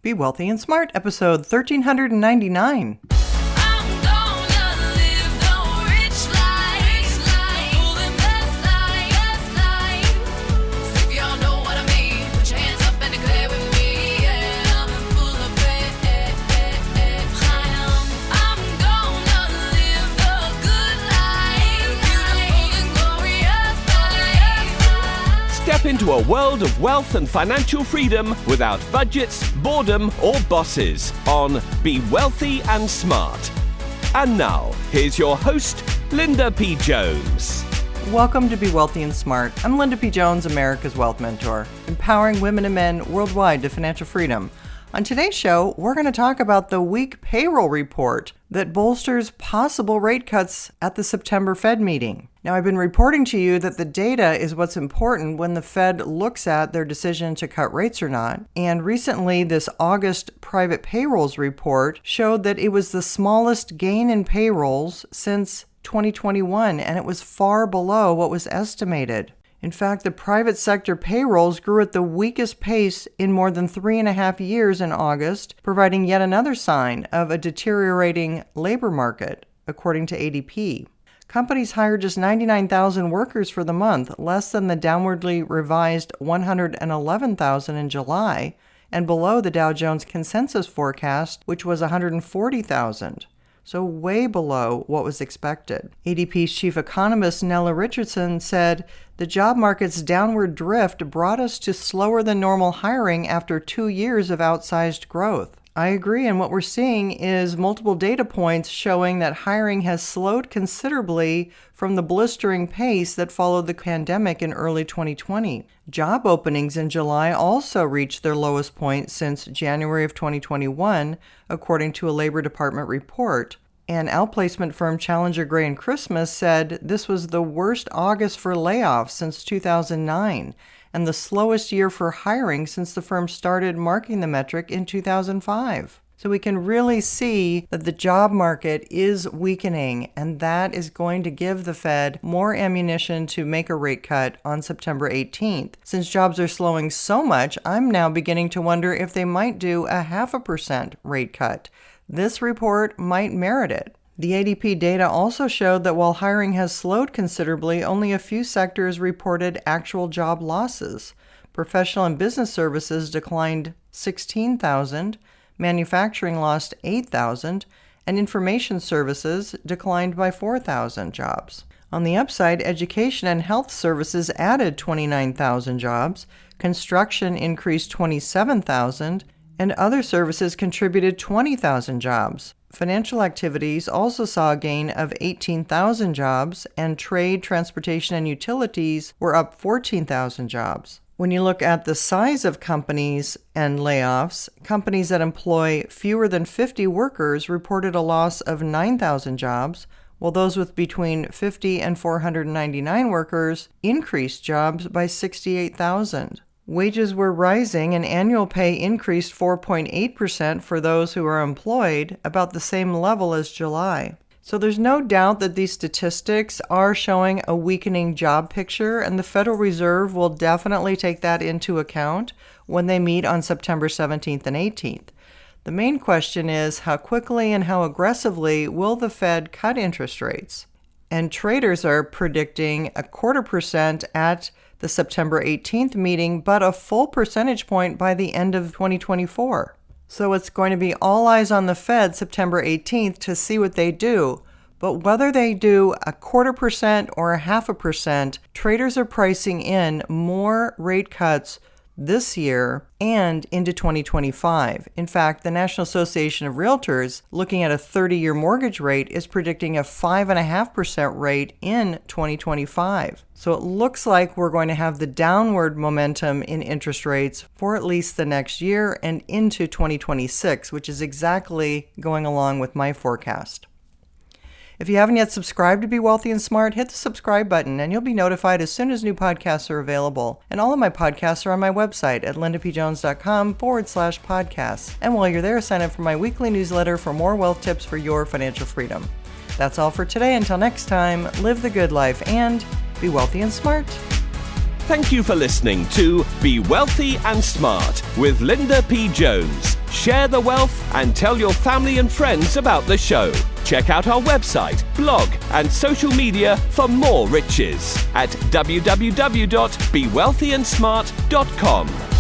Be Wealthy and Smart, episode 1399. Step into a world of wealth and financial freedom without budgets, boredom, or bosses on Be Wealthy and Smart. And now, here's your host, Linda P. Jones. Welcome to Be Wealthy and Smart. I'm Linda P. Jones, America's Wealth Mentor, empowering women and men worldwide to financial freedom. On today's show, we're going to talk about the weak payroll report that bolsters possible rate cuts at the September Fed meeting. Now, I've been reporting to you that the data is what's important when the Fed looks at their decision to cut rates or not. And recently, this August private payrolls report showed that it was the smallest gain in payrolls since 2021, and it was far below what was estimated. In fact, the private sector payrolls grew at the weakest pace in more than 3.5 years in August, providing yet another sign of a deteriorating labor market, according to ADP. Companies hired just 99,000 workers for the month, less than the downwardly revised 111,000 in July, and below the Dow Jones consensus forecast, which was 140,000. So way below what was expected. ADP's chief economist Nella Richardson said, "The job market's downward drift brought us to slower than normal hiring after 2 years of outsized growth." I agree, and what we're seeing is multiple data points showing that hiring has slowed considerably from the blistering pace that followed the pandemic in early 2020. Job openings in July also reached their lowest point since January of 2021, according to a Labor Department report. And outplacement firm Challenger Gray & Christmas said this was the worst August for layoffs since 2009. And the slowest year for hiring since the firm started marking the metric in 2005. So we can really see that the job market is weakening, and that is going to give the Fed more ammunition to make a rate cut on September 18th. Since jobs are slowing so much, I'm now beginning to wonder if they might do a 0.5% rate cut. This report might merit it. The ADP data also showed that while hiring has slowed considerably, only a few sectors reported actual job losses. Professional and business services declined 16,000, manufacturing lost 8,000, and information services declined by 4,000 jobs. On the upside, education and health services added 29,000 jobs, construction increased 27,000, and other services contributed 20,000 jobs. Financial activities also saw a gain of 18,000 jobs, and trade, transportation, and utilities were up 14,000 jobs. When you look at the size of companies and layoffs, companies that employ fewer than 50 workers reported a loss of 9,000 jobs, while those with between 50 and 499 workers increased jobs by 68,000. Wages were rising and annual pay increased 4.8% for those who are employed, about the same level as July. So there's no doubt that these statistics are showing a weakening job picture, and the Federal Reserve will definitely take that into account when they meet on September 17th and 18th. The main question is how quickly and how aggressively will the Fed cut interest rates? And traders are predicting 0.25% at the September 18th meeting, but a full percentage point by the end of 2024. So it's going to be all eyes on the Fed September 18th to see what they do. But whether they do 0.25% or 0.5%, traders are pricing in more rate cuts this year and into 2025. In fact, the National Association of Realtors, looking at a 30-year mortgage rate, is predicting a 5.5% rate in 2025. So it looks like we're going to have the downward momentum in interest rates for at least the next year and into 2026, which is exactly going along with my forecast. If you haven't yet subscribed to Be Wealthy and Smart, hit the subscribe button and you'll be notified as soon as new podcasts are available. And all of my podcasts are on my website at lindapjones.com/podcasts. And while you're there, sign up for my weekly newsletter for more wealth tips for your financial freedom. That's all for today. Until next time, live the good life and be wealthy and smart. Thank you for listening to Be Wealthy and Smart with Linda P. Jones. Share the wealth and tell your family and friends about the show. Check out our website, blog, and social media for more riches at www.bewealthyandsmart.com.